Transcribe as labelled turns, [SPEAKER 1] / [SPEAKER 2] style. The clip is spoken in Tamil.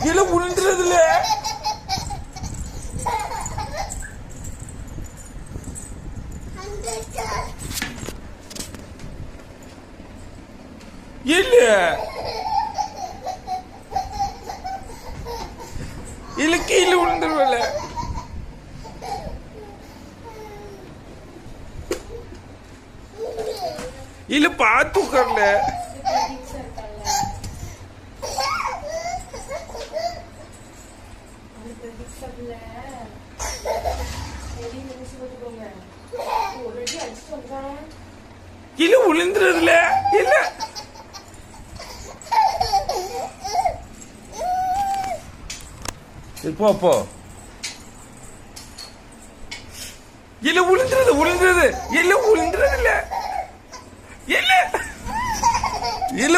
[SPEAKER 1] இல்ல உளுந்துறதுல இல்ல இல்ல கீழே விழுந்துருவல இல்ல பார்த்து உட்கார்ல இல்ல விழுந்துறதுல இல்ல போ இல்ல விழுந்துறது இல்ல விழுந்துறது இல்ல இல்ல இல்ல